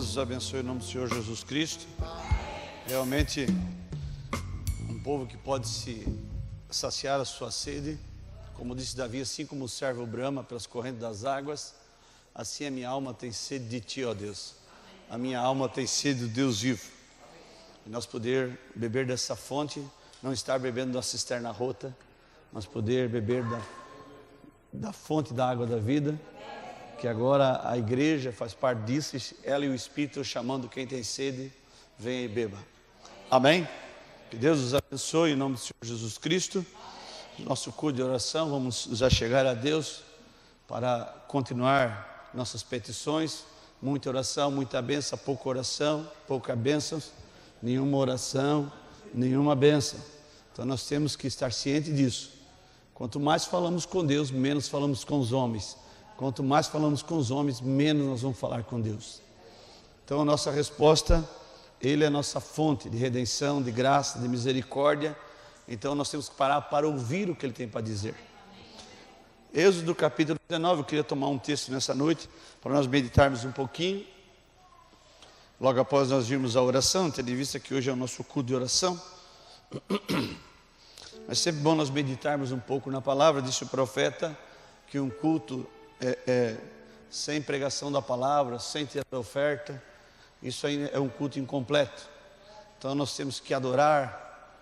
Deus os abençoe em nome do Senhor Jesus Cristo. Realmente, um povo que pode se saciar a sua sede, como disse Davi, assim como o servo brama pelas correntes das águas, assim a minha alma tem sede de Ti, ó Deus. A minha alma tem sede do Deus vivo. E nós poder beber dessa fonte, não estar bebendo da cisterna rota, mas poder beber da fonte da água da vida, que agora a igreja faz parte disso, ela e o Espírito chamando quem tem sede, venha e beba. Amém? Que Deus os abençoe em nome do Senhor Jesus Cristo. Nosso culto de oração, vamos já chegar a Deus para continuar nossas petições. Muita oração, muita bênção, pouca bênção, nenhuma oração, nenhuma bênção. Então nós temos que estar cientes disso. Quanto mais falamos com Deus, menos falamos com os homens. Quanto mais falamos com os homens, menos nós vamos falar com Deus. Então a nossa resposta, Ele é a nossa fonte de redenção, de graça, de misericórdia. Então nós temos que parar para ouvir o que Ele tem para dizer. Êxodo capítulo 19, eu queria tomar um texto nessa noite, para nós meditarmos um pouquinho. Logo após nós virmos a oração, tendo em vista que hoje é o nosso culto de oração. Mas sempre bom nós meditarmos um pouco na palavra. Disse o profeta que um culto sem pregação da palavra, sem ter a oferta, isso aí é um culto incompleto. Então nós temos que adorar,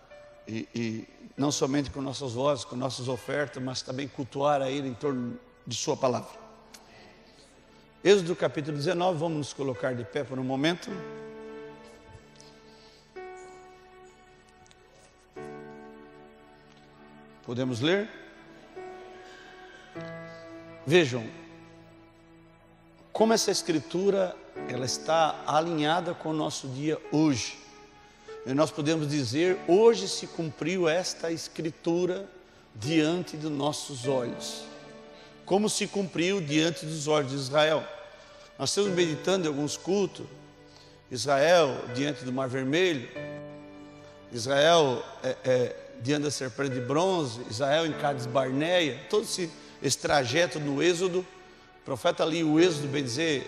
e não somente com nossas vozes, com nossas ofertas, mas também cultuar a Ele em torno de Sua palavra. Êxodo capítulo 19, vamos nos colocar de pé por um momento. Podemos ler? Vejam como essa escritura ela está alinhada com o nosso dia hoje. E nós podemos dizer, hoje se cumpriu esta escritura diante dos nossos olhos. Como se cumpriu diante dos olhos de Israel. Nós estamos meditando em alguns cultos, Israel diante do Mar Vermelho, Israel diante da serpente de bronze, Israel em Cades Barneia, todo esse trajeto no Êxodo. O profeta lia o Êxodo, bem dizer,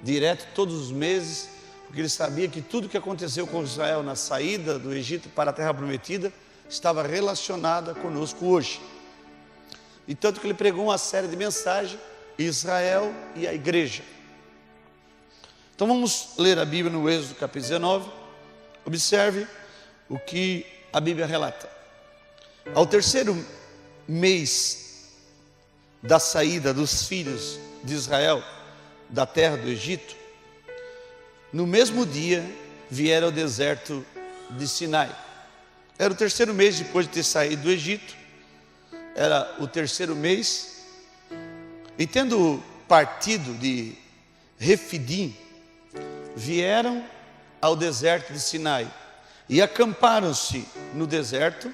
direto todos os meses, porque ele sabia que tudo que aconteceu com Israel na saída do Egito para a Terra Prometida estava relacionada conosco hoje. E tanto que ele pregou uma série de mensagens, Israel e a igreja. Então vamos ler a Bíblia no Êxodo capítulo 19. Observe o que a Bíblia relata. Ao terceiro mês da saída dos filhos de Israel da terra do Egito, no mesmo dia vieram ao deserto de Sinai. Era o terceiro mês depois de ter saído do Egito, era o terceiro mês, e tendo partido de Refidim, vieram ao deserto de Sinai e acamparam-se no deserto.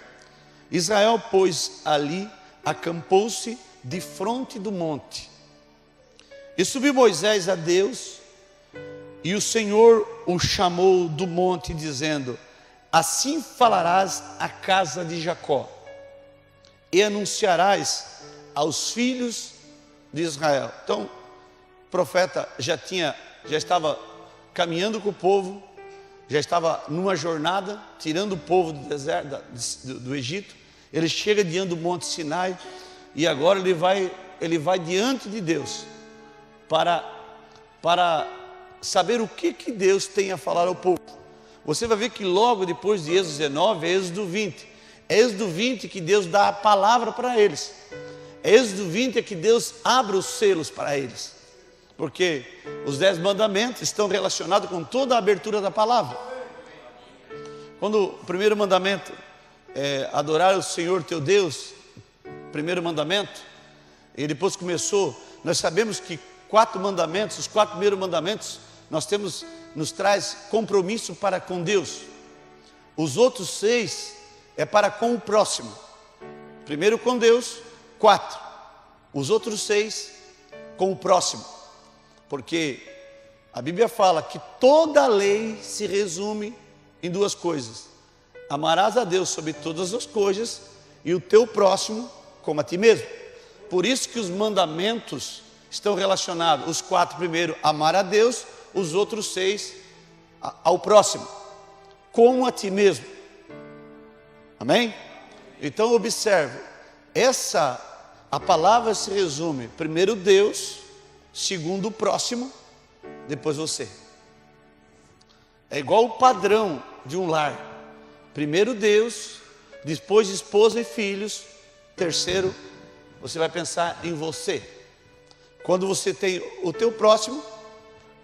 Israel, pois, ali acampou-se de fronte do monte. E subiu Moisés a Deus, e o Senhor o chamou do monte, dizendo: assim falarás à casa de Jacó, e anunciarás aos filhos de Israel. Então, o profeta já estava caminhando com o povo, já estava numa jornada, tirando o povo do deserto, do Egito. Ele chega diante do monte Sinai, e agora ele vai diante de Deus, para saber o que Deus tem a falar ao povo. Você vai ver que logo depois de Êxodo 19, é Êxodo 20. É Êxodo 20 que Deus dá a palavra para eles. É Êxodo 20 é que Deus abre os selos para eles. Porque os 10 mandamentos estão relacionados com toda a abertura da palavra. Quando o primeiro mandamento é adorar o Senhor teu Deus, primeiro mandamento, e depois começou, nós sabemos que os 4 primeiros mandamentos, nos traz compromisso para com Deus. Os outros 6 é para com o próximo. Primeiro com Deus, 4. Os outros 6 com o próximo. Porque a Bíblia fala que toda a lei se resume em 2 coisas: amarás a Deus sobre todas as coisas e o teu próximo como a ti mesmo. Por isso que os mandamentos estão relacionados, os 4 primeiros, amar a Deus, os outros 6 ao próximo, como a ti mesmo. Amém? Então observe, a palavra se resume: primeiro Deus, segundo o próximo, depois você. É igual o padrão de um lar: primeiro Deus, depois esposa e filhos, terceiro você vai pensar em você. Quando você tem o teu próximo,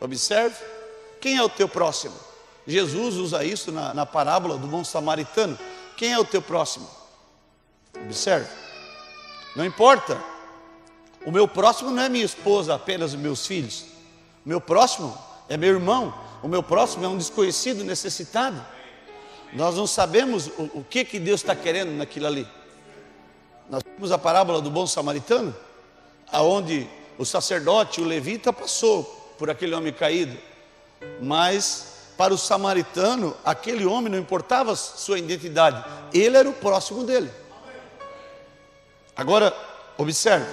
observe, quem é o teu próximo? Jesus usa isso na parábola do bom samaritano. Quem é o teu próximo? Observe, não importa, o meu próximo não é minha esposa, apenas os meus filhos. O meu próximo é meu irmão, o meu próximo é um desconhecido necessitado. Nós não sabemos o que Deus está querendo naquilo ali. Nós temos a parábola do bom samaritano, aonde o sacerdote, o levita, passou por aquele homem caído, mas para o samaritano, aquele homem não importava sua identidade, ele era o próximo dele. Agora, observe,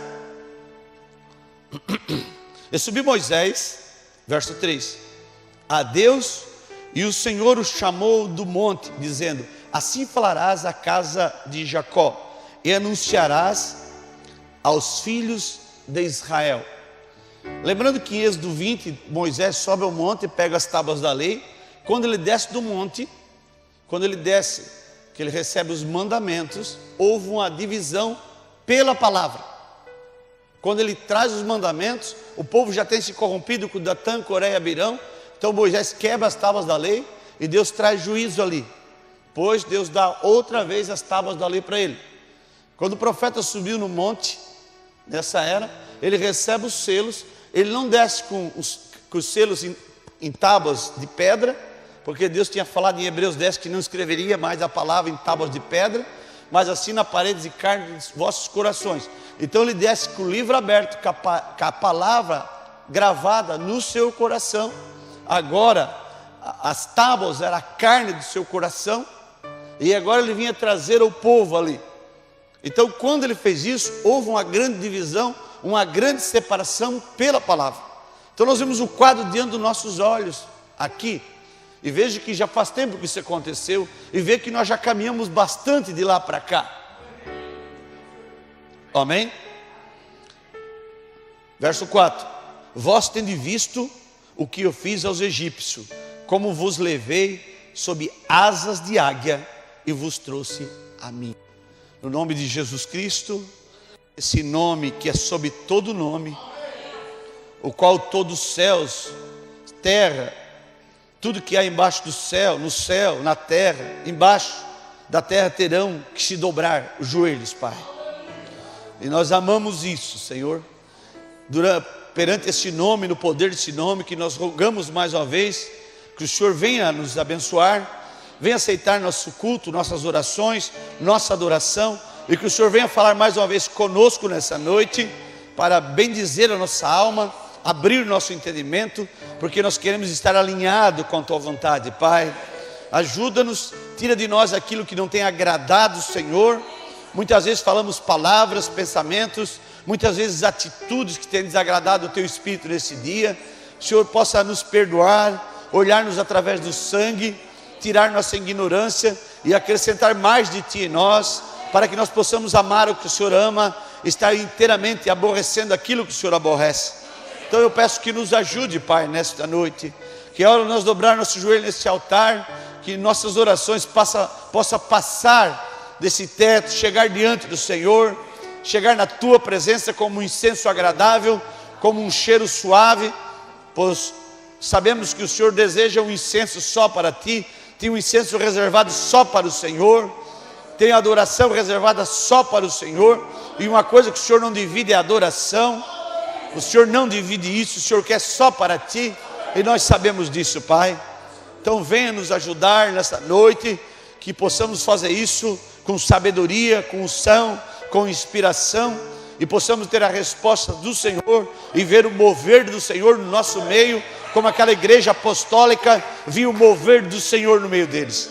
e subiu Moisés, verso 3, a Deus, e o Senhor o chamou do monte, dizendo: assim falarás à casa de Jacó, e anunciarás aos filhos de Israel. Lembrando que em Êxodo 20, Moisés sobe ao monte e pega as tábuas da lei. Quando ele desce do monte, que ele recebe os mandamentos, houve uma divisão pela palavra. Quando ele traz os mandamentos, o povo já tem se corrompido com Datã, Coré e Abirão. Então Moisés quebra as tábuas da lei e Deus traz juízo ali. Pois Deus dá outra vez as tábuas da lei para ele. Quando o profeta subiu no monte, nessa era, ele recebe os selos. Ele não desce com os selos em tábuas de pedra, porque Deus tinha falado em Hebreus 10 que não escreveria mais a palavra em tábuas de pedra, mas assim na paredes de carne de vossos corações. Então ele desce com o livro aberto, com a palavra gravada no seu coração. Agora as tábuas eram a carne do seu coração, e agora ele vinha trazer ao povo ali. Então quando ele fez isso, houve uma grande divisão, uma grande separação pela palavra. Então nós vemos o quadro diante dos nossos olhos aqui, e veja que já faz tempo que isso aconteceu, e veja que nós já caminhamos bastante de lá para cá. Amém? Verso 4: vós tendes visto o que eu fiz aos egípcios, como vos levei sob asas de águia e vos trouxe a mim. No nome de Jesus Cristo, esse nome que é sobre todo nome, o qual todos os céus, terra, tudo que há embaixo do céu, no céu, na terra, embaixo da terra terão que se dobrar os joelhos, Pai. E nós amamos isso, Senhor, perante esse nome, no poder desse nome, que nós rogamos mais uma vez, que o Senhor venha nos abençoar, venha aceitar nosso culto, nossas orações, nossa adoração, e que o Senhor venha falar mais uma vez conosco nessa noite, para bendizer a nossa alma, abrir o nosso entendimento, porque nós queremos estar alinhados com a Tua vontade, Pai. Ajuda-nos, tira de nós aquilo que não tem agradado o Senhor. Muitas vezes falamos palavras, pensamentos, muitas vezes atitudes que têm desagradado o Teu Espírito nesse dia. O Senhor possa nos perdoar, olhar-nos através do sangue, tirar nossa ignorância e acrescentar mais de Ti em nós, para que nós possamos amar o que o Senhor ama, estar inteiramente aborrecendo aquilo que o Senhor aborrece. Então eu peço que nos ajude, Pai, nesta noite, que a hora nós dobrar nosso joelho nesse altar, que nossas orações possa passar desse teto, chegar diante do Senhor, chegar na Tua presença como um incenso agradável, como um cheiro suave, pois sabemos que o Senhor deseja um incenso só para Ti, tem um incenso reservado só para o Senhor, tem adoração reservada só para o Senhor, e uma coisa que o Senhor não divide é a adoração. O Senhor não divide isso, o Senhor quer só para Ti, e nós sabemos disso, Pai. Então venha nos ajudar nessa noite, que possamos fazer isso com sabedoria, com unção, com inspiração, e possamos ter a resposta do Senhor, e ver o mover do Senhor no nosso meio, como aquela igreja apostólica viu o mover do Senhor no meio deles.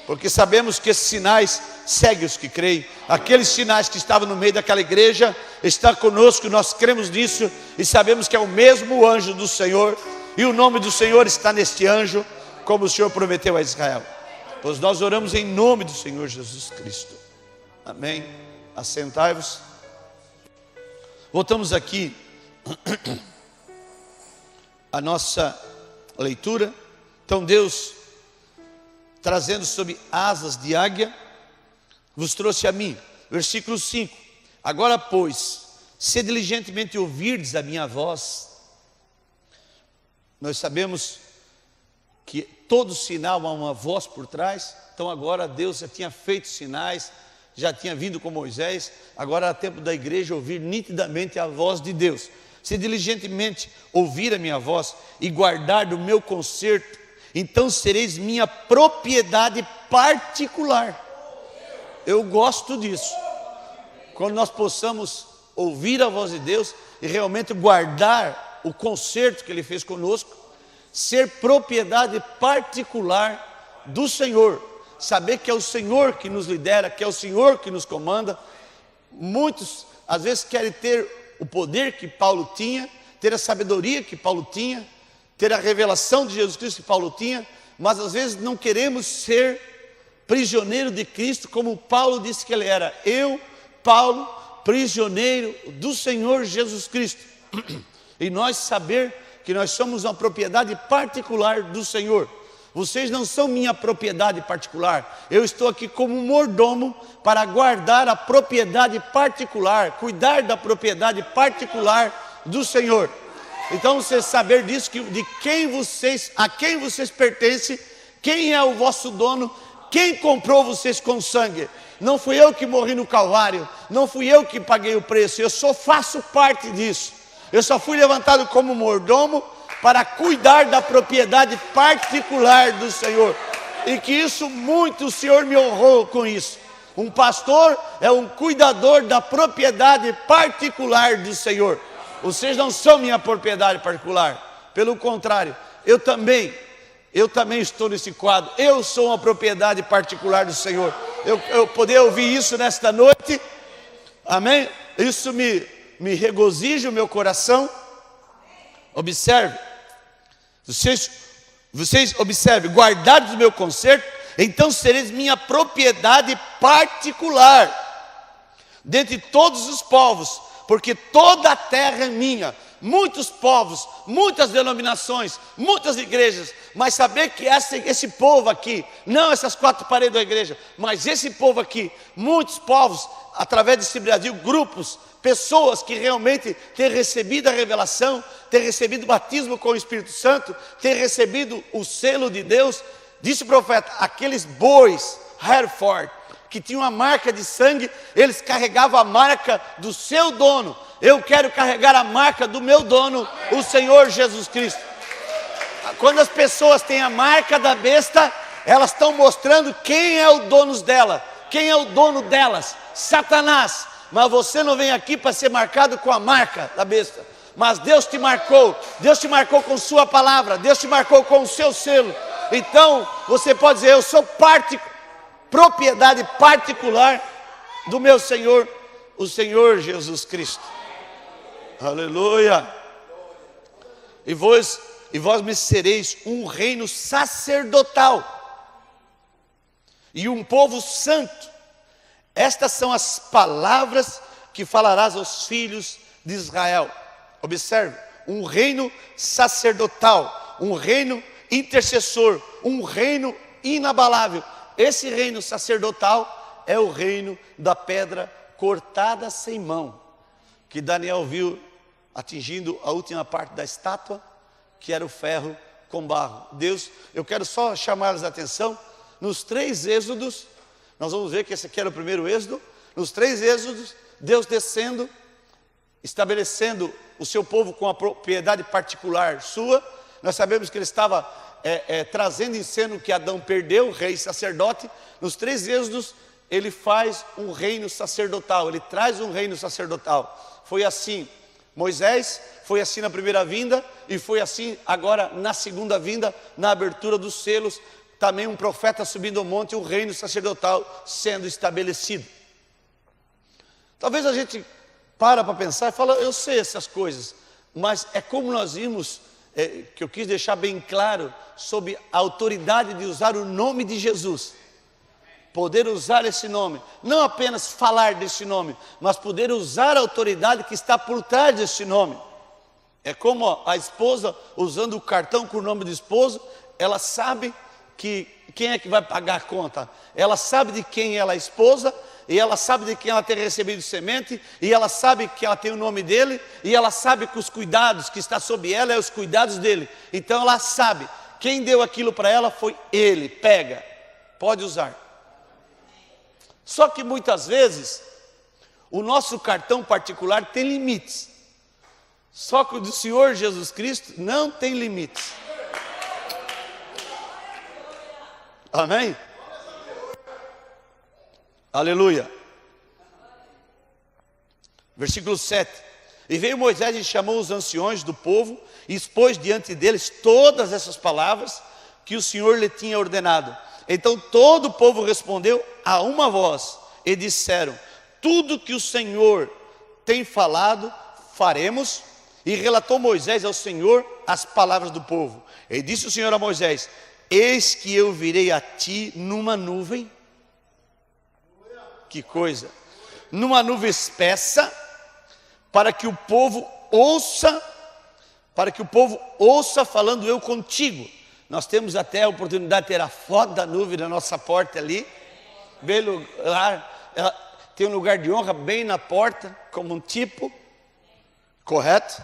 Porque sabemos que esses sinais seguem os que creem. Aqueles sinais que estavam no meio daquela igreja, está conosco, nós cremos nisso, e sabemos que é o mesmo anjo do Senhor e o nome do Senhor está neste anjo, como o Senhor prometeu a Israel. Pois nós oramos em nome do Senhor Jesus Cristo. Amém. Assentai-vos. Voltamos aqui a nossa leitura. Então Deus, trazendo sob asas de águia, vos trouxe a mim. Versículo 5. Agora, pois, se diligentemente ouvirdes a minha voz. Nós sabemos que todo sinal há uma voz por trás. Então agora Deus já tinha feito sinais, já tinha vindo com Moisés. Agora é tempo da igreja ouvir nitidamente a voz de Deus. Se diligentemente ouvir a minha voz e guardar do meu concerto, então sereis minha propriedade particular. Eu gosto disso. Quando nós possamos ouvir a voz de Deus e realmente guardar o concerto que Ele fez conosco, ser propriedade particular do Senhor, saber que é o Senhor que nos lidera, que é o Senhor que nos comanda. Muitos às vezes querem ter o poder que Paulo tinha, ter a sabedoria que Paulo tinha, ter a revelação de Jesus Cristo que Paulo tinha, mas às vezes não queremos ser prisioneiro de Cristo, como Paulo disse que ele era. Eu, Paulo, prisioneiro do Senhor Jesus Cristo. E nós saber que nós somos uma propriedade particular do Senhor. Vocês não são minha propriedade particular. Eu estou aqui como um mordomo para guardar a propriedade particular, cuidar da propriedade particular do Senhor. Então você saber disso, de a quem vocês pertencem, quem é o vosso dono, quem comprou vocês com sangue. Não fui eu que morri no Calvário, não fui eu que paguei o preço, eu só faço parte disso. Eu só fui levantado como mordomo para cuidar da propriedade particular do Senhor. E que isso muito o Senhor me honrou com isso. Um pastor é um cuidador da propriedade particular do Senhor. Vocês não são minha propriedade particular. Pelo contrário, eu também estou nesse quadro. Eu sou uma propriedade particular do Senhor. Eu poder ouvir isso nesta noite, amém? Isso me regozija o meu coração. Observe, vocês observem, guardados do meu concerto, então sereis minha propriedade particular, dentre todos os povos, porque toda a terra é minha. Muitos povos, muitas denominações, muitas igrejas, mas saber que esse povo aqui, não essas quatro paredes da igreja, mas esse povo aqui, muitos povos, através desse Brasil, grupos, pessoas que realmente têm recebido a revelação, têm recebido o batismo com o Espírito Santo, têm recebido o selo de Deus. Disse o profeta, aqueles bois, Hereford, que tinham a marca de sangue, eles carregavam a marca do seu dono. Eu quero carregar a marca do meu dono, o Senhor Jesus Cristo. Quando as pessoas têm a marca da besta, elas estão mostrando quem é o dono dela, quem é o dono delas, Satanás. Mas você não vem aqui para ser marcado com a marca da besta. Mas Deus te marcou com sua palavra, Deus te marcou com o seu selo. Então você pode dizer, eu sou propriedade particular do meu Senhor, o Senhor Jesus Cristo. Aleluia. E vós me sereis um reino sacerdotal e um povo santo. Estas são as palavras que falarás aos filhos de Israel. Observe, um reino sacerdotal, um reino intercessor, um reino inabalável. Esse reino sacerdotal é o reino da pedra cortada sem mão, que Daniel viu atingindo a última parte da estátua, que era o ferro com barro. Deus, eu quero só chamar-lhes a atenção, nos 3 êxodos, nós vamos ver que esse aqui era o primeiro êxodo, nos 3 êxodos, Deus descendo, estabelecendo o seu povo com a propriedade particular sua. Nós sabemos que ele estava trazendo em cena o que Adão perdeu, o rei sacerdote. Nos 3 êxodos, ele faz um reino sacerdotal, ele traz um reino sacerdotal. Foi assim Moisés, foi assim na primeira vinda, e foi assim agora na segunda vinda, na abertura dos selos, também um profeta subindo ao monte, o reino sacerdotal sendo estabelecido. Talvez a gente para pensar e fala, eu sei essas coisas, mas é como nós vimos que eu quis deixar bem claro sobre a autoridade de usar o nome de Jesus. Poder usar esse nome, não apenas falar desse nome, mas poder usar a autoridade que está por trás desse nome. É como a esposa usando o cartão com o nome do esposo, ela sabe que quem é que vai pagar a conta, ela sabe de quem ela é esposa, e ela sabe de quem ela tem recebido semente, e ela sabe que ela tem o nome dele, e ela sabe que os cuidados que está sob ela é os cuidados dele. Então ela sabe, quem deu aquilo para ela foi ele. Pega, pode usar. Só que muitas vezes o nosso cartão particular tem limites. Só que o do Senhor Jesus Cristo não tem limites. Amém? Aleluia. Versículo 7. E veio Moisés e chamou os anciões do povo e expôs diante deles todas essas palavras que o Senhor lhe tinha ordenado. Então todo o povo respondeu a uma voz e disseram: tudo que o Senhor tem falado, faremos. E relatou Moisés ao Senhor as palavras do povo. E disse o Senhor a Moisés: eis que eu virei a ti numa nuvem. Que coisa! Numa nuvem espessa, para que o povo ouça, falando eu contigo. Nós temos até a oportunidade de ter a foto da nuvem na nossa porta ali. Bem lugar, tem um lugar de honra bem na porta, como um tipo, correto?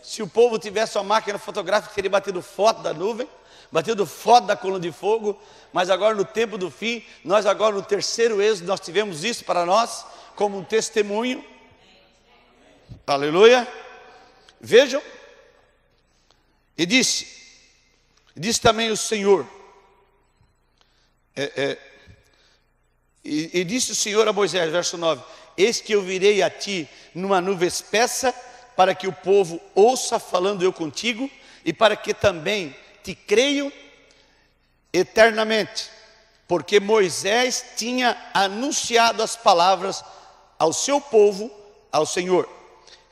Se o povo tivesse uma máquina fotográfica, teria batido foto da nuvem, batido foto da coluna de fogo. Mas agora no tempo do fim, nós agora no terceiro êxodo, nós tivemos isso para nós, como um testemunho. Aleluia. Vejam. E disse também o Senhor, e disse o Senhor a Moisés, verso 9: eis que eu virei a ti numa nuvem espessa, para que o povo ouça falando eu contigo, e para que também te creiam eternamente, porque Moisés tinha anunciado as palavras ao seu povo, ao Senhor.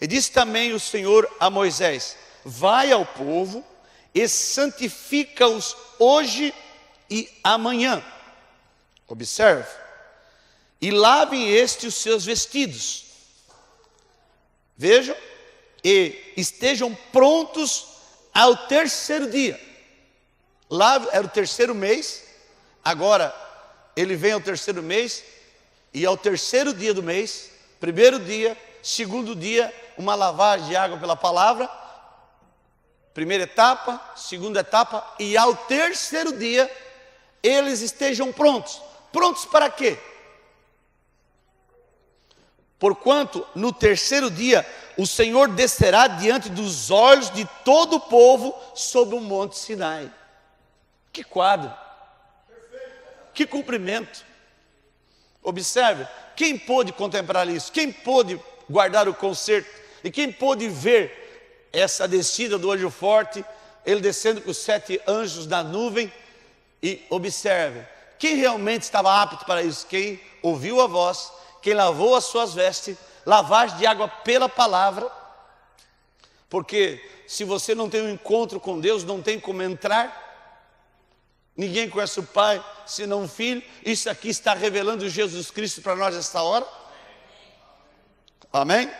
E disse também o Senhor a Moisés: vai ao povo e santifica-os hoje e amanhã. Observe. E lavem estes os seus vestidos. Vejam. E estejam prontos ao terceiro dia. Lá era o terceiro mês. Agora ele vem ao terceiro mês. E ao terceiro dia do mês, primeiro dia, segundo dia, uma lavagem de água pela palavra. Primeira etapa, segunda etapa. E ao terceiro dia, eles estejam prontos. Prontos para quê? Porquanto no terceiro dia o Senhor descerá diante dos olhos de todo o povo sobre o monte Sinai. Que quadro! Que cumprimento! Observe, quem pôde contemplar isso? Quem pôde guardar o concerto? E quem pôde ver essa descida do anjo forte, ele descendo com os 7 anjos na nuvem? E observe, quem realmente estava apto para isso? Quem ouviu a voz, quem lavou as suas vestes, lavagem de água pela palavra. Porque se você não tem um encontro com Deus, não tem como entrar. Ninguém conhece o Pai senão o Filho. Isso aqui está revelando Jesus Cristo para nós nesta hora. Amém?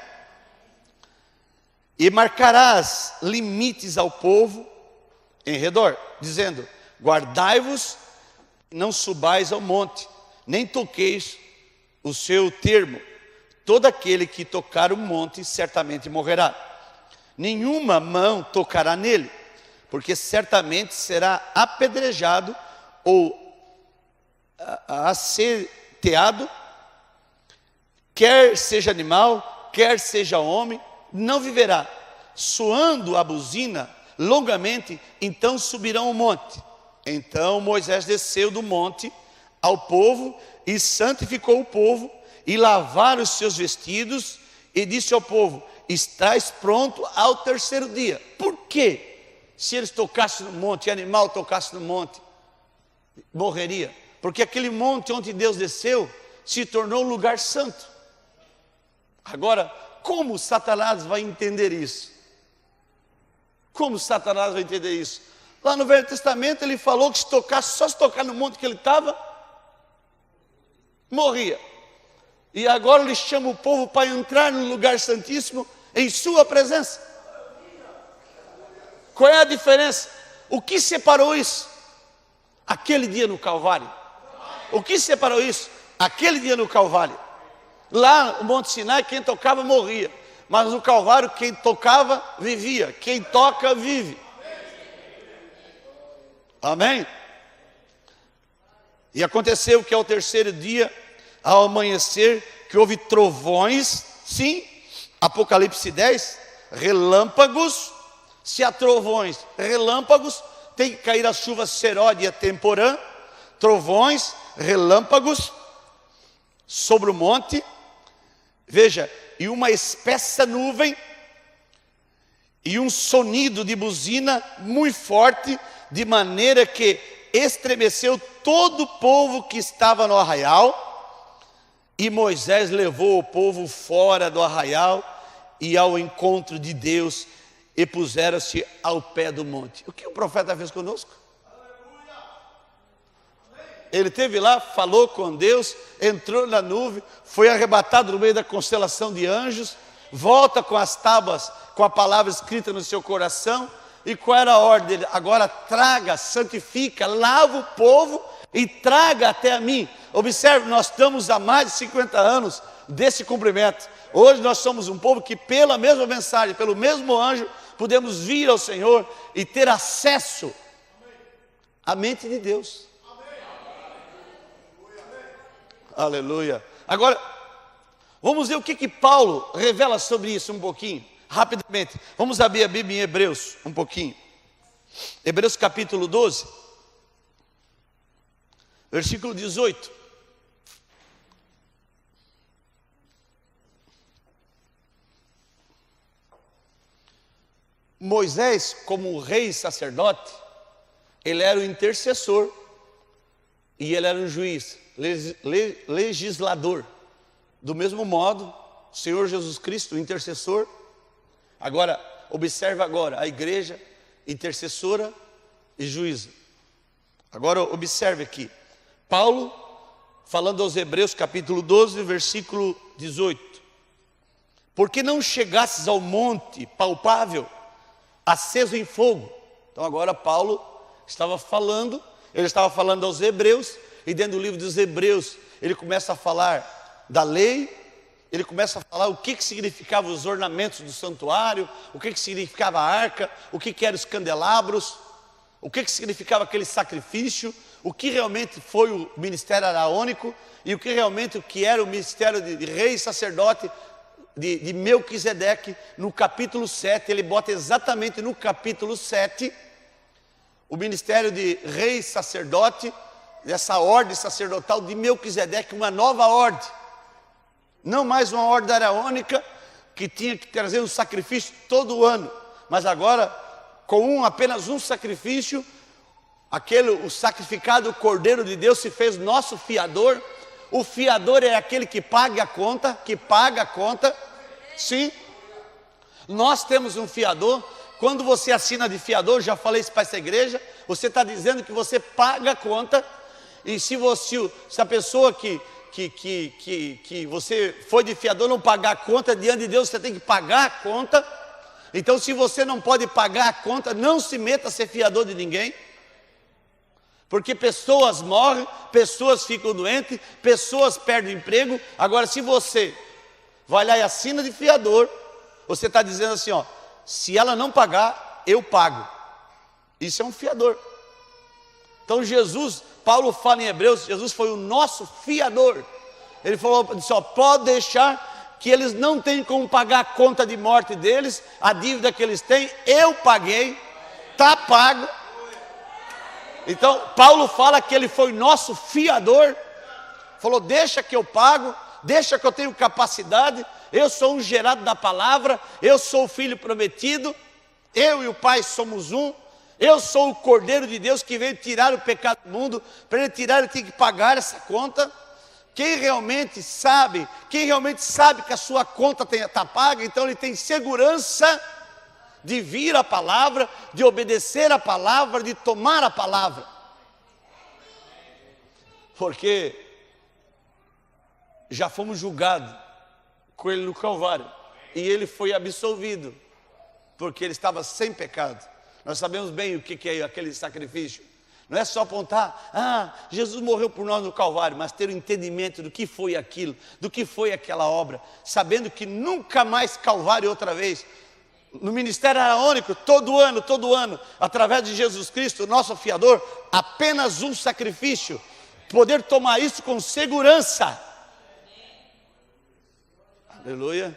E marcarás limites ao povo em redor, dizendo: guardai-vos, não subais ao monte, nem toqueis o seu termo. Todo aquele que tocar o monte certamente morrerá. Nenhuma mão tocará nele, porque certamente será apedrejado ou aceteado, quer seja animal, quer seja homem, não viverá. Soando a buzina longamente, então subirão o monte. Então Moisés desceu do monte ao povo e santificou o povo, e lavaram os seus vestidos, e disse ao povo: estais pronto ao terceiro dia. Por quê? Se eles tocassem no monte, animal tocasse no monte, morreria. Porque aquele monte onde Deus desceu se tornou um lugar santo. Agora, como Satanás vai entender isso? Como Satanás vai entender isso? Lá no Velho Testamento ele falou que só se tocar no monte que ele estava, morria. E agora ele chama o povo para entrar no lugar santíssimo em sua presença. Qual é a diferença? O que separou isso? Aquele dia no Calvário. O que separou isso? Aquele dia no Calvário. Lá no Monte Sinai quem tocava morria, mas no Calvário quem tocava vivia. Quem toca vive. Amém? E aconteceu que ao terceiro dia, ao amanhecer, que houve trovões, sim, Apocalipse 10, relâmpagos. Se há trovões, relâmpagos, tem que cair a chuva seródia temporã, trovões, relâmpagos, sobre o monte, veja, e uma espessa nuvem, e um sonido de buzina muito forte, de maneira que estremeceu todo o povo que estava no arraial, e Moisés levou o povo fora do arraial e ao encontro de Deus, e puseram-se ao pé do monte. O que o profeta fez conosco? Ele esteve lá, falou com Deus, entrou na nuvem, foi arrebatado no meio da constelação de anjos, volta com as tábuas, com a palavra escrita no seu coração. E qual era a ordem dele? Agora traga, santifica, lava o povo e traga até a mim. Observe, nós estamos há mais de 50 anos desse cumprimento. Hoje nós somos um povo que pela mesma mensagem, pelo mesmo anjo, podemos vir ao Senhor e ter acesso à mente de Deus. Aleluia. Agora, vamos ver o que Paulo revela sobre isso um pouquinho, rapidamente. Vamos abrir a Bíblia em Hebreus um pouquinho. Hebreus capítulo 12, versículo 18. Moisés, como rei e sacerdote, ele era o intercessor e ele era um juiz, legislador. Do mesmo modo, o Senhor Jesus Cristo, o intercessor. Agora, observe agora, a igreja intercessora e juíza. Agora observe aqui, Paulo falando aos Hebreus capítulo 12, versículo 18. Porque não chegasses ao monte palpável, aceso em fogo. Então agora Paulo estava falando, ele estava falando aos Hebreus, e dentro do livro dos Hebreus, ele começa a falar da lei, ele começa a falar o que significavam os ornamentos do santuário, o que significava a arca, o que eram os candelabros, o que significava aquele sacrifício, o que realmente foi o ministério araônico, e o que realmente era o ministério de rei e sacerdote de Melquisedeque. No capítulo 7, ele bota exatamente no capítulo 7, o ministério de rei e sacerdote, dessa ordem sacerdotal de Melquisedeque, uma nova ordem. Não mais uma ordem araônica, que tinha que trazer um sacrifício todo ano, mas agora, com apenas um sacrifício, o sacrificado Cordeiro de Deus se fez nosso fiador. O fiador é aquele que paga a conta, sim. Nós temos um fiador. Quando você assina de fiador, já falei isso para essa igreja, você está dizendo que você paga a conta. E se a pessoa que você foi de fiador não pagar a conta, diante de Deus você tem que pagar a conta. Então, se você não pode pagar a conta, não se meta a ser fiador de ninguém. Porque pessoas morrem, pessoas ficam doentes, pessoas perdem emprego. Agora, se você vai lá e assina de fiador, você está dizendo assim, ó, se ela não pagar, eu pago. Isso é um fiador. Então Paulo fala em Hebreus, Jesus foi o nosso fiador. Ele falou, disse, ó, pode deixar que eles não têm como pagar a conta de morte deles, a dívida que eles têm, eu paguei, está pago. Então Paulo fala que ele foi nosso fiador, falou, deixa que eu pago, deixa que eu tenho capacidade, eu sou um gerado da palavra, eu sou o filho prometido, eu e o Pai somos um. Eu sou o Cordeiro de Deus que veio tirar o pecado do mundo. Para ele tirar, ele tem que pagar essa conta. Quem realmente sabe que a sua conta está paga, então ele tem segurança de vir à palavra, de obedecer à palavra, de tomar a palavra. Porque já fomos julgados com ele no Calvário, e ele foi absolvido, porque ele estava sem pecado. Nós sabemos bem o que é aquele sacrifício. Não é só apontar, Jesus morreu por nós no Calvário, mas ter o entendimento do que foi aquilo, do que foi aquela obra, sabendo que nunca mais Calvário outra vez. No ministério araônico, todo ano, através de Jesus Cristo, nosso fiador, apenas um sacrifício, poder tomar isso com segurança. Aleluia.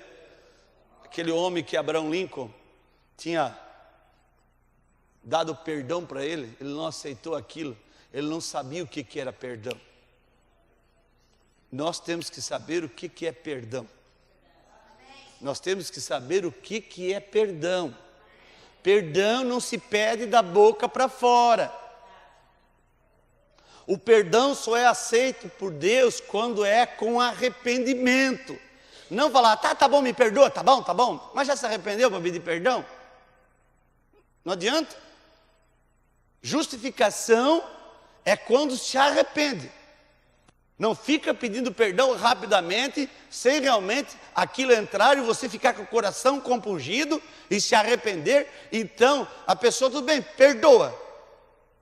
Aquele homem que Abraham Lincoln tinha dado perdão para ele não aceitou aquilo, ele não sabia o que era perdão. Nós temos que saber o que é perdão. Nós temos que saber o que é perdão. Perdão não se pede da boca para fora. O perdão só é aceito por Deus quando é com arrependimento. Não falar, tá bom, me perdoa, tá bom, mas já se arrependeu para pedir perdão? Não adianta. Justificação é quando se arrepende. Não fica pedindo perdão rapidamente, sem realmente aquilo entrar e você ficar com o coração compungido e se arrepender. Então, a pessoa, tudo bem, perdoa.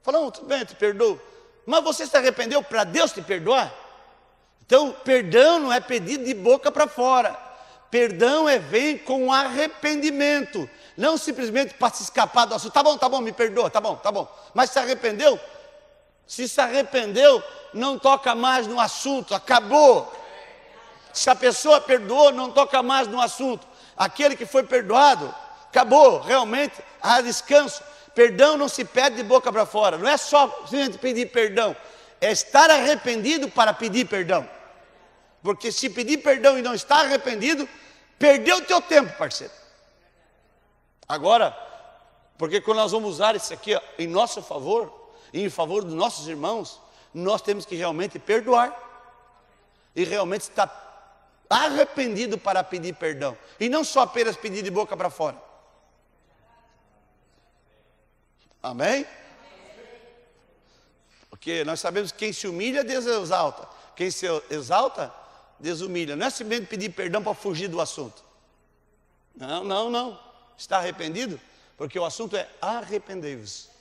Falou, tudo bem, eu te perdoo. Mas você se arrependeu para Deus te perdoar? Então, perdão não é pedido de boca para fora. Perdão vem com arrependimento. Não simplesmente para se escapar do assunto. Tá bom, me perdoa, tá bom. Mas se arrependeu? Se se arrependeu, não toca mais no assunto, acabou. Se a pessoa perdoou, não toca mais no assunto. Aquele que foi perdoado, acabou, realmente há descanso. Perdão não se pede de boca para fora. Não é só simplesmente pedir perdão, é estar arrependido para pedir perdão. Porque se pedir perdão e não estar arrependido, perdeu o teu tempo, parceiro. Agora, porque quando nós vamos usar isso aqui em nosso favor, e em favor dos nossos irmãos, nós temos que realmente perdoar. E realmente estar arrependido para pedir perdão. E não só apenas pedir de boca para fora. Amém? Porque nós sabemos que quem se humilha, Deus exalta. Quem se exalta, Deus humilha. Não é simplesmente pedir perdão para fugir do assunto. Não. Está arrependido? Porque o assunto é arrependei-vos.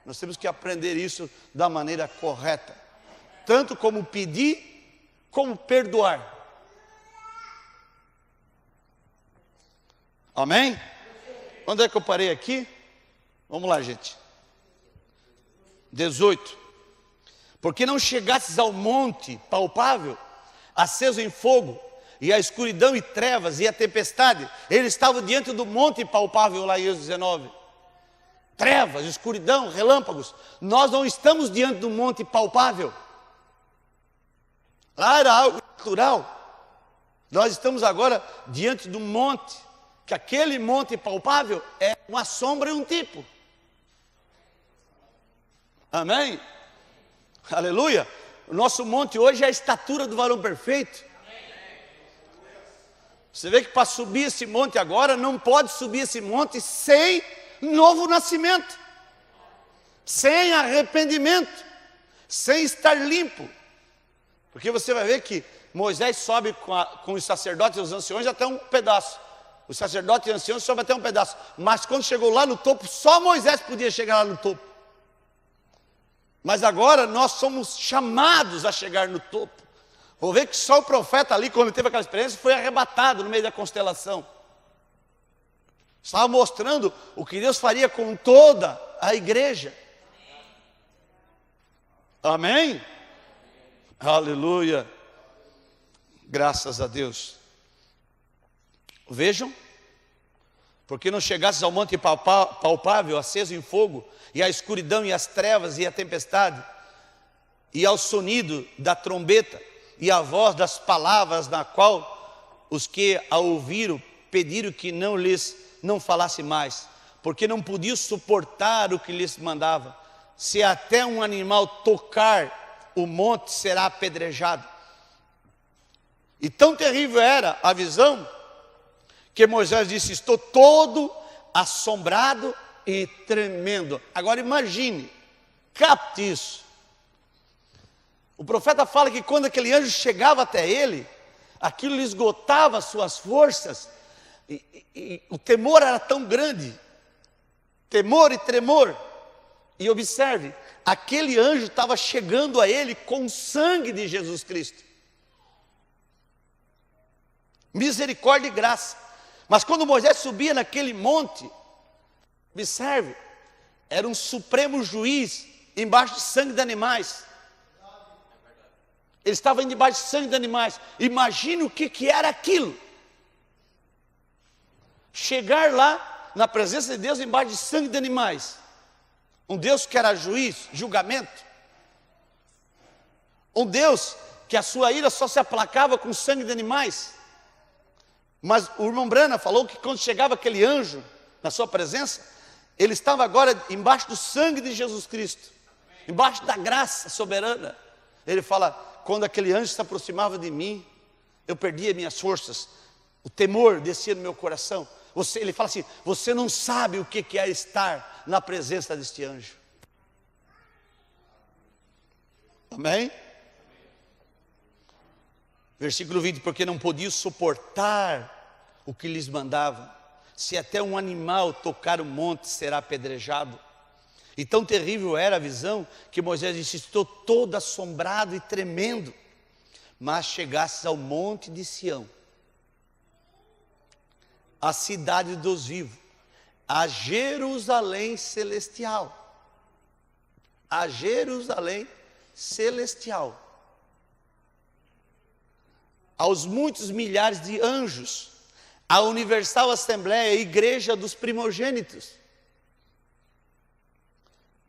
Nós temos que aprender isso da maneira correta. Tanto como pedir, como perdoar. Amém? Onde é que eu parei aqui? Vamos lá, gente. 18. Porque não chegastes ao monte palpável, aceso em fogo, e a escuridão e trevas e a tempestade. Eles estavam diante do monte palpável lá em Êxodo 19. Trevas, escuridão, relâmpagos. Nós não estamos diante do monte palpável. Lá era algo natural. Nós estamos agora diante do monte, que aquele monte palpável é uma sombra e um tipo. Amém? Aleluia. O nosso monte hoje é a estatura do varão perfeito. Você vê que para subir esse monte agora, não pode subir esse monte sem novo nascimento, sem arrependimento, sem estar limpo. Porque você vai ver que Moisés sobe com os sacerdotes e os anciões até um pedaço. Os sacerdotes e os anciões sobem até um pedaço. Mas quando chegou lá no topo, só Moisés podia chegar lá no topo. Mas agora nós somos chamados a chegar no topo. Vou ver que só o profeta ali, quando teve aquela experiência, foi arrebatado no meio da constelação. Estava mostrando o que Deus faria com toda a igreja. Amém? Aleluia. Graças a Deus. Vejam. Porque não chegasses ao monte palpável, aceso em fogo, e a escuridão e as trevas e a tempestade, e ao sonido da trombeta, e a voz das palavras na qual os que a ouviram pediram que não falasse mais, porque não podiam suportar o que lhes mandava. Se até um animal tocar o monte, será apedrejado. E tão terrível era a visão, que Moisés disse: estou todo assombrado e tremendo. Agora imagine, capte isso. O profeta fala que quando aquele anjo chegava até ele, aquilo lhe esgotava suas forças, e o temor era tão grande, temor e tremor. E observe, aquele anjo estava chegando a ele com o sangue de Jesus Cristo. Misericórdia e graça. Mas quando Moisés subia naquele monte, observe, era um supremo juiz embaixo de sangue de animais. Ele estava debaixo de sangue de animais. Imagine o que era aquilo. Chegar lá na presença de Deus embaixo de sangue de animais. Um Deus que era juiz, julgamento. Um Deus que a sua ira só se aplacava com sangue de animais. Mas o irmão Brana falou que quando chegava aquele anjo na sua presença, ele estava agora embaixo do sangue de Jesus Cristo, embaixo da graça soberana. Ele fala, quando aquele anjo se aproximava de mim, eu perdia minhas forças, o temor descia no meu coração. Ele fala assim, você não sabe o que é estar na presença deste anjo. Amém? Versículo 20, porque não podiam suportar o que lhes mandava. Se até um animal tocar o monte, será apedrejado. E tão terrível era a visão, que Moisés disse, estou todo assombrado e tremendo. Mas chegasses ao monte de Sião, a cidade dos vivos, a Jerusalém celestial. A Jerusalém celestial. Aos muitos milhares de anjos, a universal assembleia, a igreja dos primogênitos,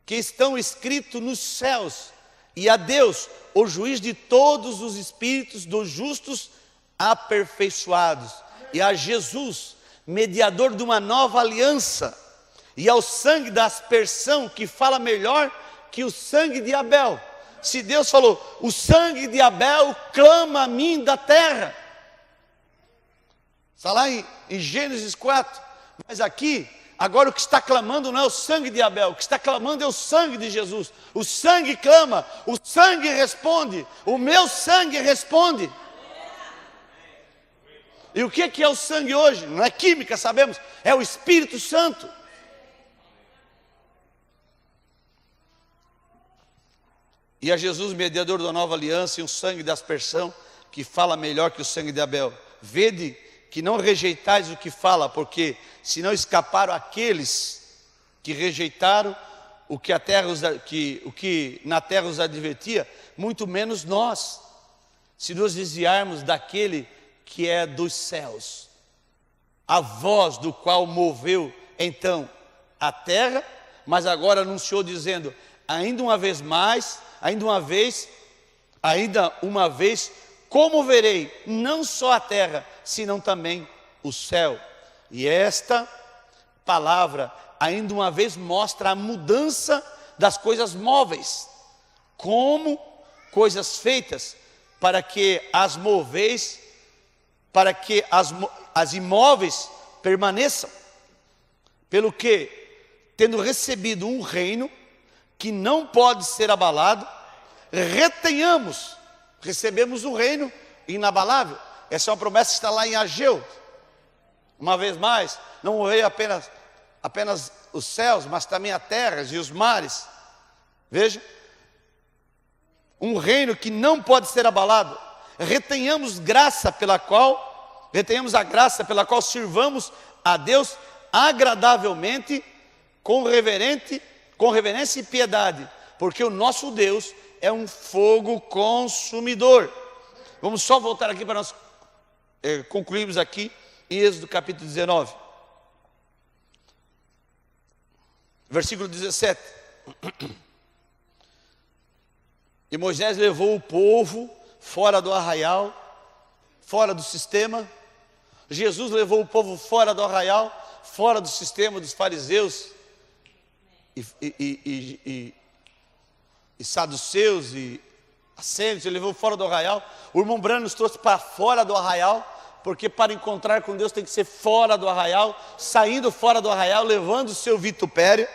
que estão escritos nos céus, e a Deus, o juiz de todos os espíritos dos justos aperfeiçoados, e a Jesus, mediador de uma nova aliança, e ao sangue da aspersão, que fala melhor que o sangue de Abel. Se Deus falou, o sangue de Abel clama a mim da terra. Está lá em Gênesis 4. Mas aqui, agora o que está clamando não é o sangue de Abel. O que está clamando é o sangue de Jesus. O sangue clama, o sangue responde. O meu sangue responde. E o que é o sangue hoje? Não é química, sabemos. É o Espírito Santo. E a Jesus, mediador da nova aliança, e o sangue da aspersão, que fala melhor que o sangue de Abel. Vede que não rejeitais o que fala, porque se não escaparam aqueles que rejeitaram o que na terra os advertia, muito menos nós, se nos desviarmos daquele que é dos céus, a voz do qual moveu então a terra, mas agora anunciou dizendo, ainda uma vez, como verei não só a terra, senão também o céu. E esta palavra, ainda uma vez, mostra a mudança das coisas móveis, como coisas feitas, para que as móveis, para que as imóveis permaneçam. Pelo que, tendo recebido um reino que não pode ser abalado, recebemos um reino inabalável. Essa é uma promessa que está lá em Ageu. Uma vez mais, não veio apenas os céus, mas também a terra e os mares. Veja, um reino que não pode ser abalado. Retenhamos a graça pela qual sirvamos a Deus agradavelmente, com reverência e piedade, porque o nosso Deus é um fogo consumidor. Vamos só voltar aqui para nós concluirmos aqui em Êxodo capítulo 19, versículo 17. E Moisés levou o povo fora do arraial, fora do sistema. Jesus levou o povo fora do arraial, fora do sistema dos fariseus e saduceus e assênios. Ele levou fora do arraial. O irmão Brano nos trouxe para fora do arraial, porque para encontrar com Deus tem que ser fora do arraial, saindo fora do arraial, levando o seu vitupério.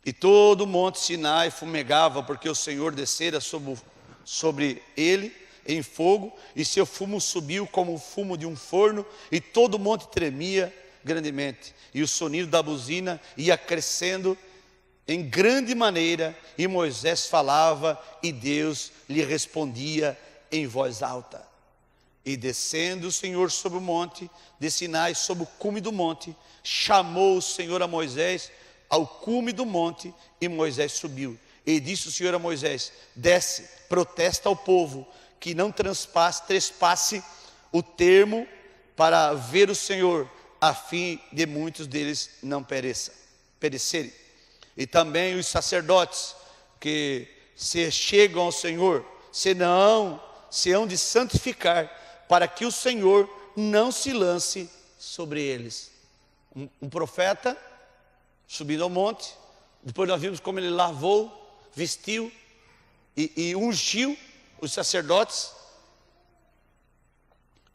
E todo o monte Sinai fumegava, porque o Senhor descera sobre ele em fogo, e seu fumo subiu como o fumo de um forno, e todo o monte tremia grandemente, e o sonido da buzina ia crescendo em grande maneira, e Moisés falava, e Deus lhe respondia em voz alta. E descendo o Senhor sobre o monte de Sinai, sobre o cume do monte, chamou o Senhor a Moisés ao cume do monte, e Moisés subiu. E disse o Senhor a Moisés: desce, protesta ao povo, que não trespasse o termo para ver o Senhor, a fim de muitos deles não perecerem. E também os sacerdotes que se chegam ao Senhor, se hão de santificar, para que o Senhor não se lance sobre eles. Um profeta subindo ao monte, depois nós vimos como ele lavou, vestiu e ungiu os sacerdotes.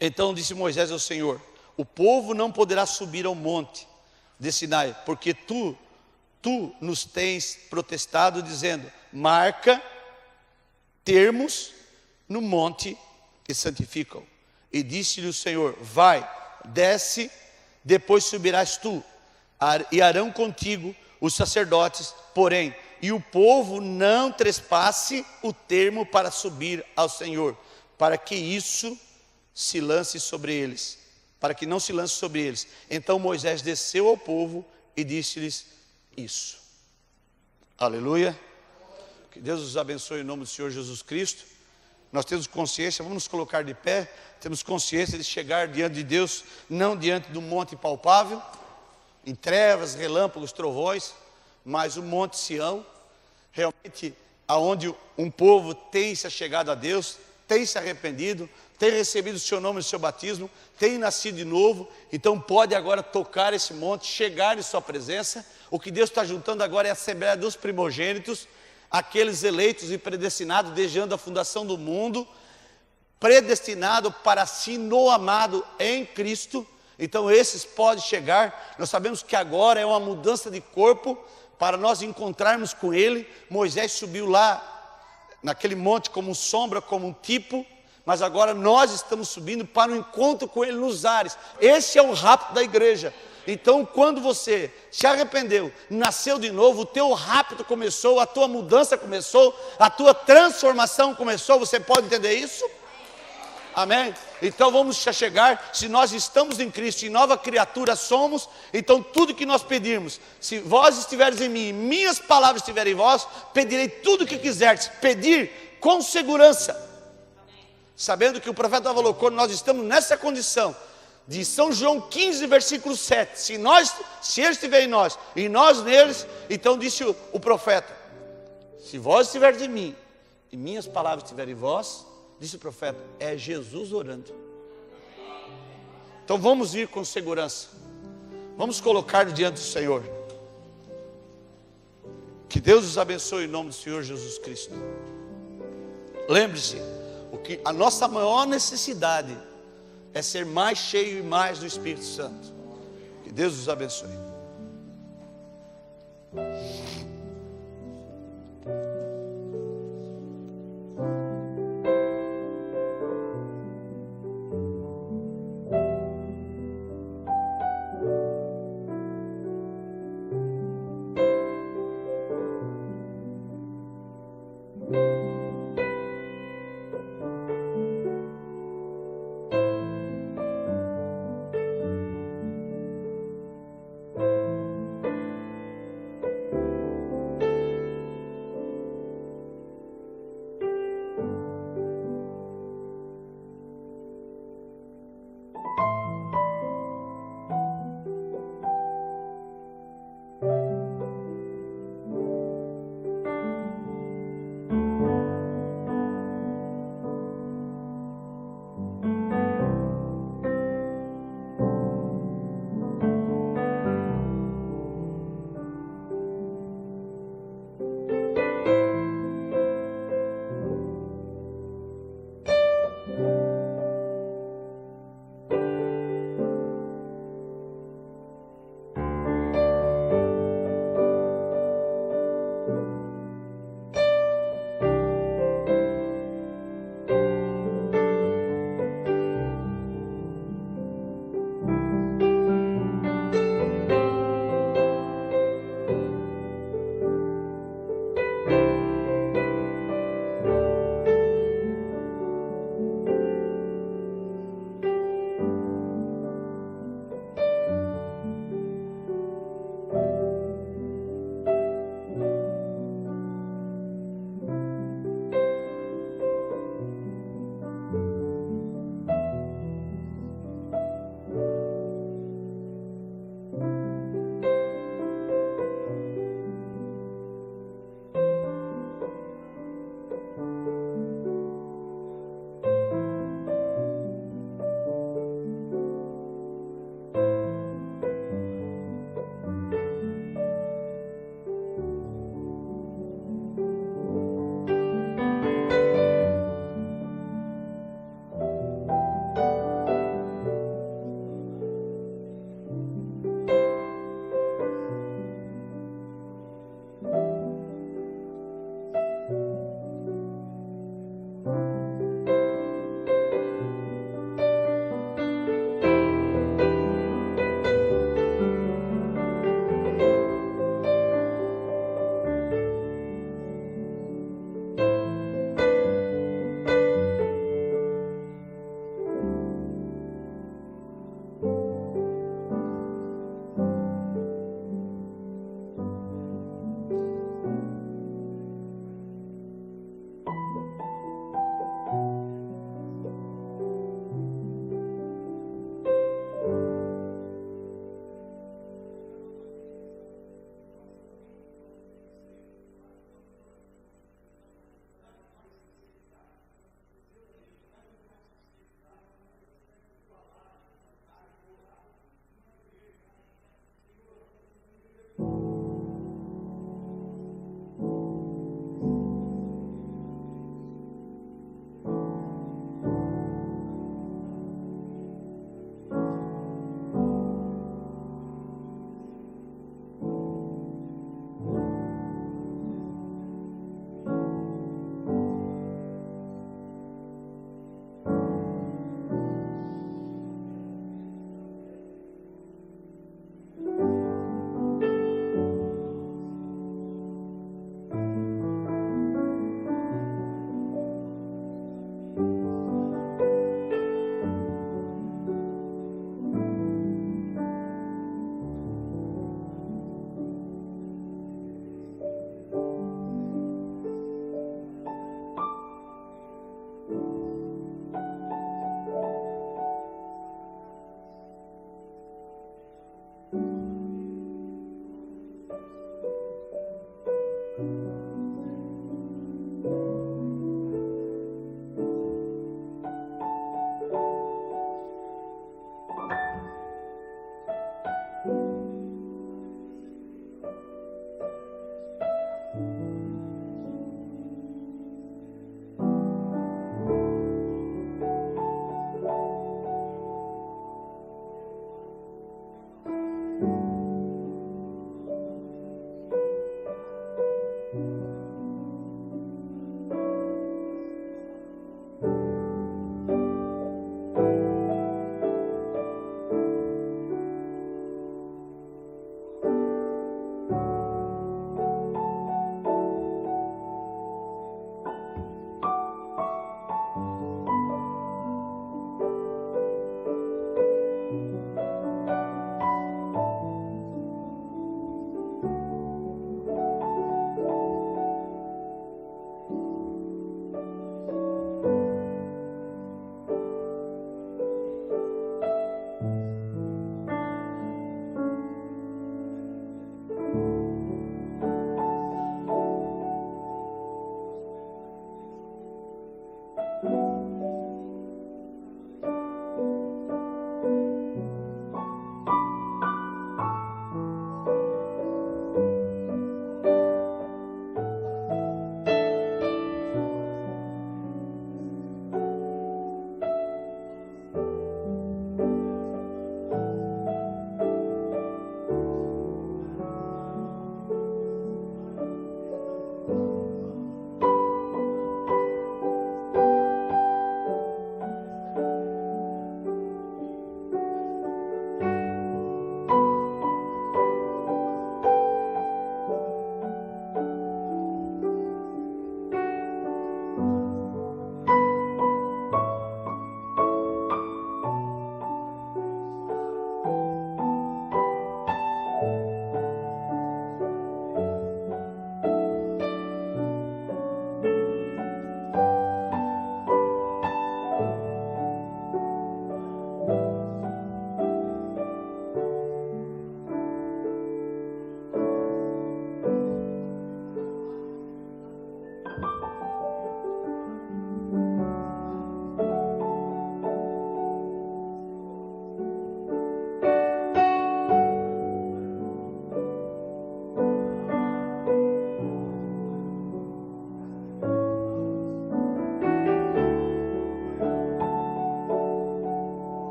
Então disse Moisés ao Senhor: o povo não poderá subir ao monte de Sinai, porque tu nos tens protestado, dizendo: marca termos no monte e santificam. E disse-lhe o Senhor: vai, desce, depois subirás tu, e harão contigo os sacerdotes, porém, e o povo não trespasse o termo para subir ao Senhor, para que isso se lance sobre eles, para que não se lance sobre eles. Então Moisés desceu ao povo e disse-lhes isso. Aleluia. Que Deus os abençoe em nome do Senhor Jesus Cristo. Nós temos consciência, vamos nos colocar de pé, temos consciência de chegar diante de Deus, não diante do monte palpável, em trevas, relâmpagos, trovões, mas o monte Sião, realmente aonde um povo tem se achegado a Deus, tem se arrependido, tem recebido o seu nome no seu batismo, tem nascido de novo, então pode agora tocar esse monte, chegar em sua presença. O que Deus está juntando agora é a Assembleia dos Primogênitos, aqueles eleitos e predestinados desde a fundação do mundo, predestinado para si no amado em Cristo. Então esses podem chegar. Nós sabemos que agora é uma mudança de corpo para nós encontrarmos com Ele. Moisés subiu lá naquele monte como sombra, como um tipo, mas agora nós estamos subindo para o encontro com Ele nos ares. Esse é o rapto da igreja. Então quando você se arrependeu, nasceu de novo, o teu rapto começou, a tua mudança começou, a tua transformação começou. Você pode entender isso? Amém? Então vamos chegar, se nós estamos em Cristo e nova criatura somos, então tudo que nós pedirmos, se vós estiveres em mim e minhas palavras estiverem em vós, pedirei tudo o que quiserdes. Pedir com segurança, sabendo que o profeta falou, quando nós estamos nessa condição, de São João 15, versículo 7, se ele estiver em nós e nós neles, então disse o profeta, se vós estiveres em mim e minhas palavras estiverem em vós, disse o profeta, é Jesus orando. Então vamos ir com segurança, vamos colocar diante do Senhor. Que Deus os abençoe em nome do Senhor Jesus Cristo. Lembre-se, a nossa maior necessidade é ser mais cheio e mais do Espírito Santo. Que Deus os abençoe.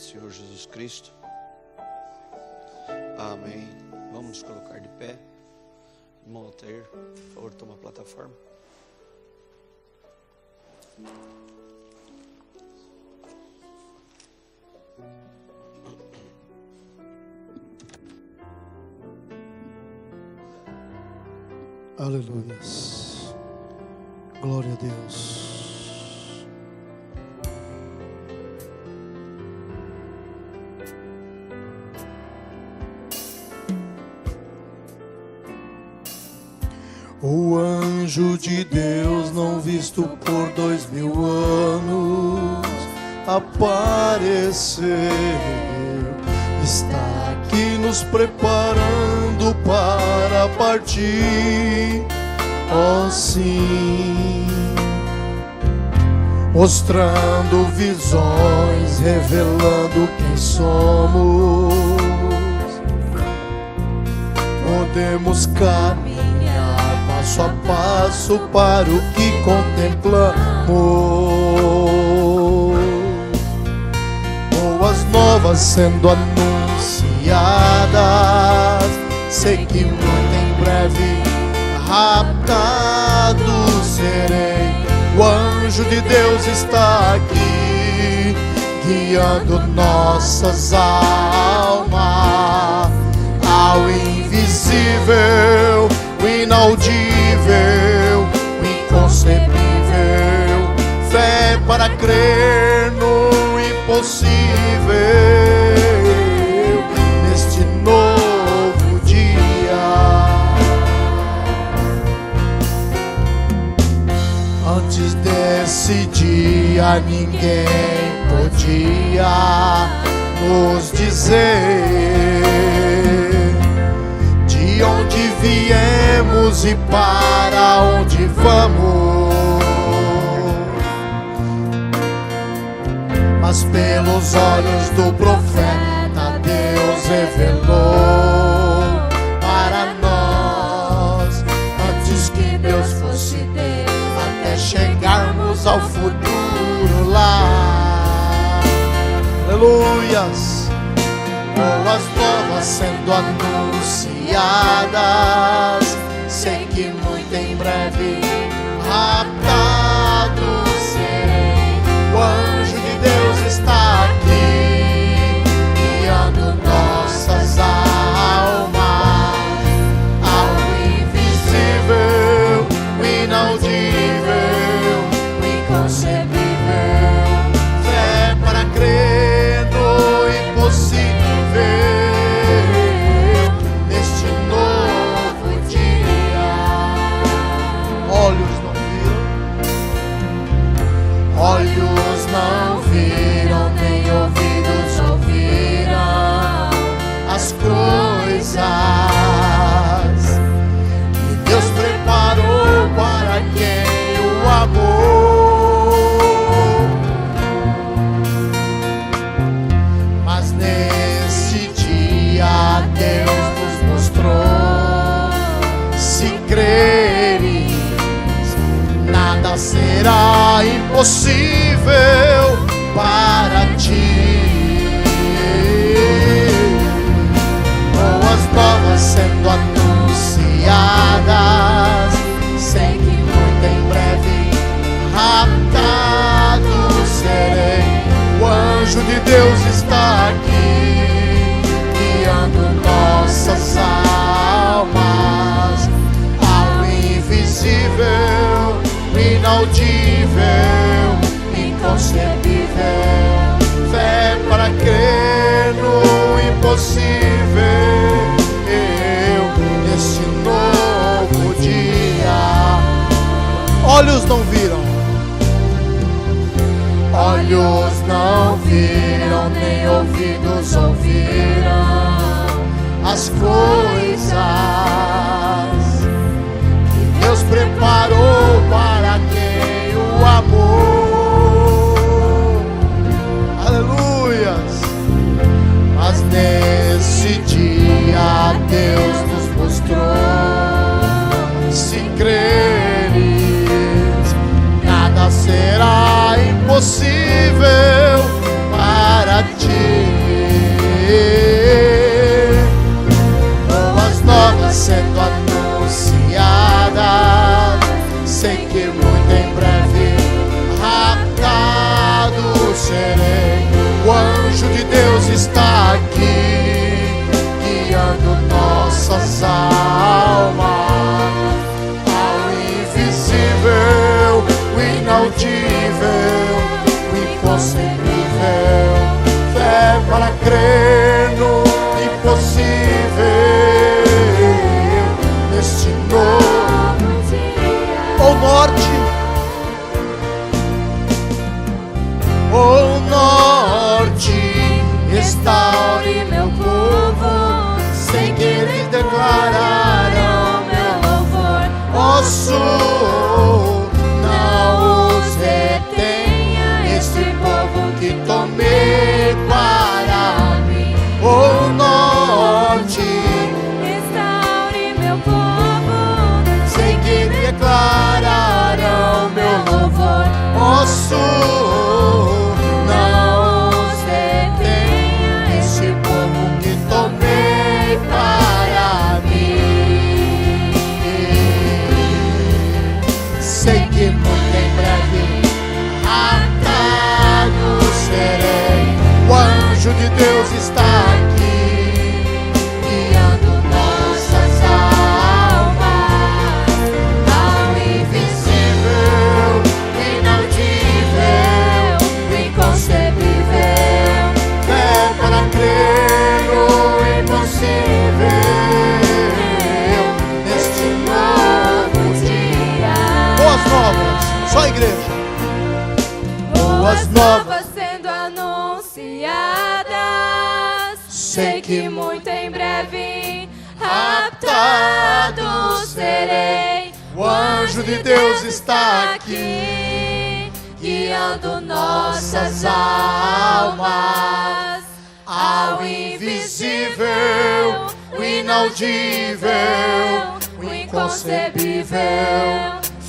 Senhor Jesus Cristo. Amém. Vamos nos colocar de pé. Irmão Altair, por favor, toma a plataforma. Aleluia. Glória a Deus. O anjo de Deus, não visto por 2000 anos, apareceu. Está aqui nos preparando para partir. Oh, sim. Mostrando visões, revelando quem somos. Podemos caminhar passo a passo para o que contemplamos. Boas novas sendo anunciadas. Sei que muito em breve raptado serei. O anjo de Deus está aqui, guiando nossas almas ao invisível, o inaudível, o inconcebível. Fé para crer no impossível, neste novo dia. Antes desse dia ninguém podia nos dizer de onde viemos e para onde vamos. Mas pelos olhos do profeta Deus revelou para nós, antes que Deus fosse Deus, até chegarmos ao futuro lá. Aleluias. Boas novas sendo anunciadas. Sei que muito em breve raptado serei. O anjo de Deus está aqui, guiando nossas almas ao invisível, o inaudível, o inconcebível. Fé para crer no impossível, neste novo dia. Olhos não viram, olhos não viram, nem ouvidos ouviram as coisas que Deus preparou para quem o amou. Mas nesse dia Deus nos mostrou: se creres, nada será impossível para ti. Boas novas sendo anunciadas. Sei que muito em breve raptado serei. O anjo de Deus está aqui, guiando nossas almas ao invisível, inaudível, inconcebível. Fé para crer no impossível, nesse novo dia. Olhos não viram, olhos não viram, nem ouvidos ouviram as coisas que Deus preparou para quem o amou. Aleluias. Mas nesse dia Deus nos mostrou: se creres, nada será impossível para ti. Boas novas crer no impossível, neste novo dia. O norte, o norte, restaure meu povo, seguir e declarar o meu louvor. Ó sul, não os detenha, este povo que tomei para mim. O norte, Restaure meu povo, seguir e declarar o meu louvor. Ó sul, não os detenha, este povo que tomei para mim. Sei que muito em breve atado serei. O anjo de Deus está aqui, guiando nossas almas ao invisível, inaudível, inconcebível. Fé para crer no impossível, neste novo dia. Boas novas, só a igreja. boas novas sendo anunciadas. Sei que muito em breve raptado serei. O anjo de Deus está aqui, guiando nossas almas ao invisível, o inaudível, o inconcebível.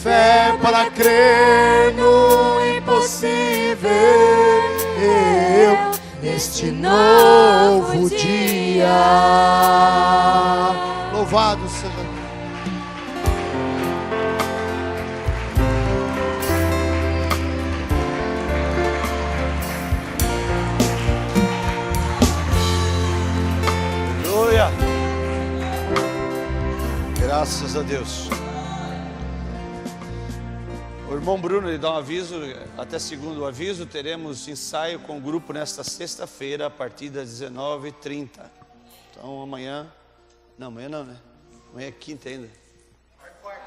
Fé para crer no impossível, neste novo dia. Louvado seja Deus. Aleluia. Graças a Deus. O irmão Bruno lhe dá um aviso. Até segundo o aviso, teremos ensaio com o grupo nesta sexta-feira a partir das 19h30. Então amanhã, não, amanhã não, né? Amanhã é quinta ainda.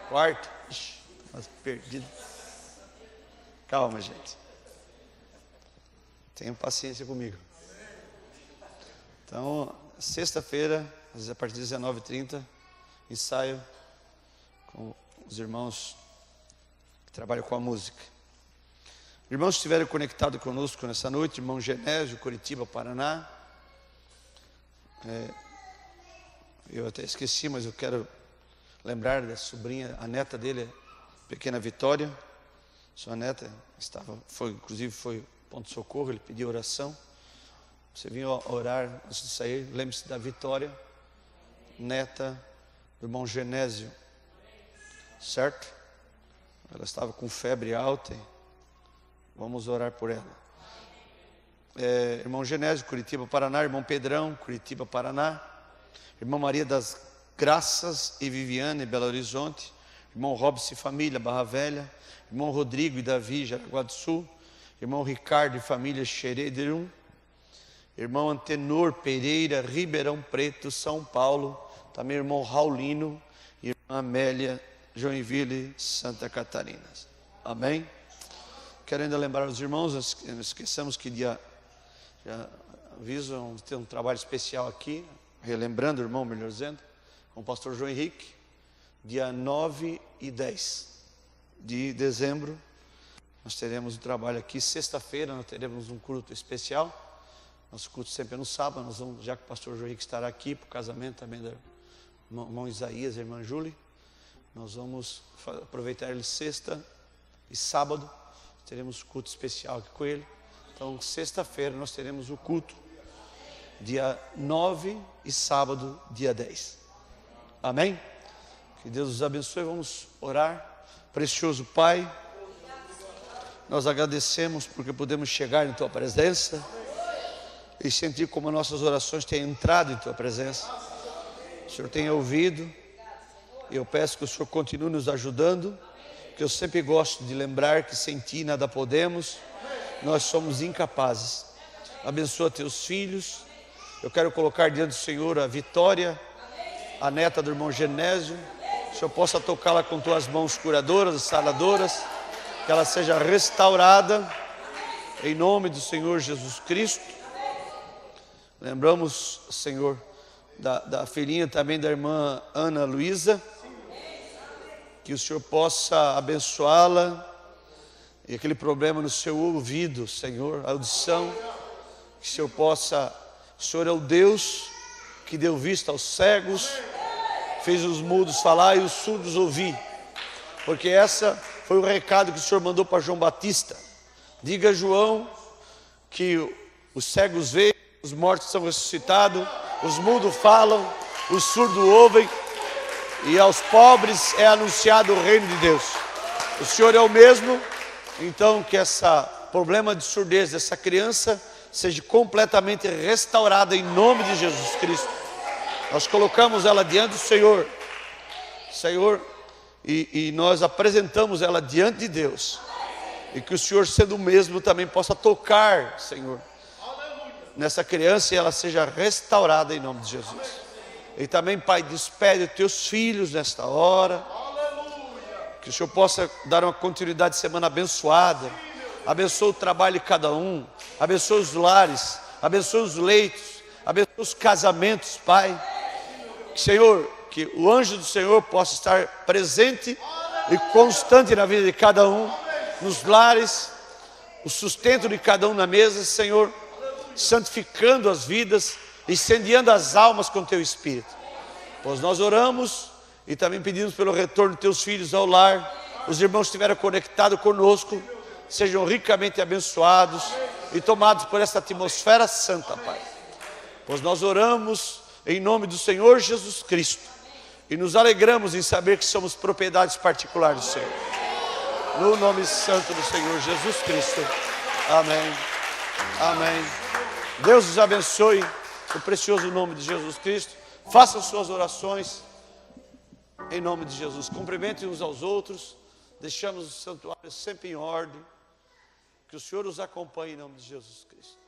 Quarta. Ixi, mas perdido. Calma, gente. Tenham paciência comigo. Então, sexta-feira, a partir das 19h30, ensaio com os irmãos que trabalham com a música. Irmãos que estiverem conectados conosco nessa noite, irmão Genésio, Curitiba, Paraná. Eu até esqueci, mas eu quero lembrar da sobrinha, a neta dele, pequena Vitória. Sua neta inclusive foi ponto de socorro, ele pediu oração. Você vinha orar antes de sair, lembre-se da Vitória, neta do irmão Genésio, certo? Ela estava com febre alta e vamos orar por ela. Irmão Genésio, Curitiba, Paraná. Irmão Pedrão, Curitiba, Paraná. Irmã Maria das Graças e Viviane, Belo Horizonte. Irmão Robson e família, Barra Velha. Irmão Rodrigo e Davi, Jaraguá do Sul. Irmão Ricardo e família, Xerederum. Irmão Antenor Pereira, Ribeirão Preto, São Paulo. Também irmão Raulino e irmã Amélia, Joinville, Santa Catarina. Amém? Quero ainda lembrar os irmãos, não esqueçamos que já aviso, vamos ter um trabalho especial aqui, relembrando o irmão, melhor dizendo, com o pastor João Henrique, dia 9 e 10 de dezembro. Nós teremos um trabalho aqui. Sexta-feira nós teremos um culto especial. Nosso culto sempre é no sábado. Nós vamos, já que o pastor João Henrique estará aqui para o casamento também do irmão Isaías e a irmã Júlia, nós vamos aproveitar ele sexta e sábado. Teremos culto especial aqui com ele. Então, sexta-feira nós teremos o culto, dia 9 e sábado, dia 10. Amém? Que Deus os abençoe. Vamos orar. Precioso Pai, nós agradecemos porque podemos chegar em Tua presença e sentir como nossas orações têm entrado em Tua presença. O Senhor tem ouvido. Eu peço que o Senhor continue nos ajudando, que eu sempre gosto de lembrar que sem Ti nada podemos, nós somos incapazes. Abençoa Teus filhos, Eu quero colocar diante do Senhor a Vitória, a neta do irmão Genésio. Que o Senhor possa tocá-la com tuas mãos curadoras, saradoras, que ela seja restaurada, em nome do Senhor Jesus Cristo. Lembramos, Senhor, da filhinha também da irmã Ana Luísa, que o Senhor possa abençoá-la, e aquele problema no seu ouvido, Senhor, a audição, que o Senhor possa, o Senhor é o Deus que deu vista aos cegos, fez os mudos falar e os surdos ouvir, porque essa foi o recado que o Senhor mandou para João Batista. Diga a João que os cegos veem, os mortos são ressuscitados, os mudos falam, os surdos ouvem, e aos pobres é anunciado o reino de Deus. O Senhor é o mesmo, então que esse problema de surdez dessa criança seja completamente restaurada em nome de Jesus Cristo. Nós colocamos ela diante do Senhor, e nós apresentamos ela diante de Deus. E que o Senhor, sendo o mesmo, também possa tocar, Senhor, nessa criança e ela seja restaurada em nome de Jesus. E também, Pai, despede os teus filhos nesta hora. Que o Senhor possa dar uma continuidade de semana abençoada. Abençoa o trabalho de cada um. Abençoa os lares. Abençoa os leitos. Abençoa os casamentos, Pai. Senhor, que o anjo do Senhor possa estar presente e constante na vida de cada um, nos lares, o sustento de cada um na mesa, Senhor, santificando as vidas, incendiando as almas com Teu Espírito. Pois nós oramos e também pedimos pelo retorno de Teus filhos ao lar. Os irmãos que estiveram conectados conosco, sejam ricamente abençoados e tomados por esta atmosfera santa, Pai. Pois nós oramos em nome do Senhor Jesus Cristo e nos alegramos em saber que somos propriedades particulares do Senhor. No nome santo do Senhor Jesus Cristo. Amém. Amém. Deus os abençoe no precioso nome de Jesus Cristo. Façam suas orações em nome de Jesus. Cumprimentem uns aos outros. Deixamos o santuário sempre em ordem. Que o Senhor os acompanhe em nome de Jesus Cristo.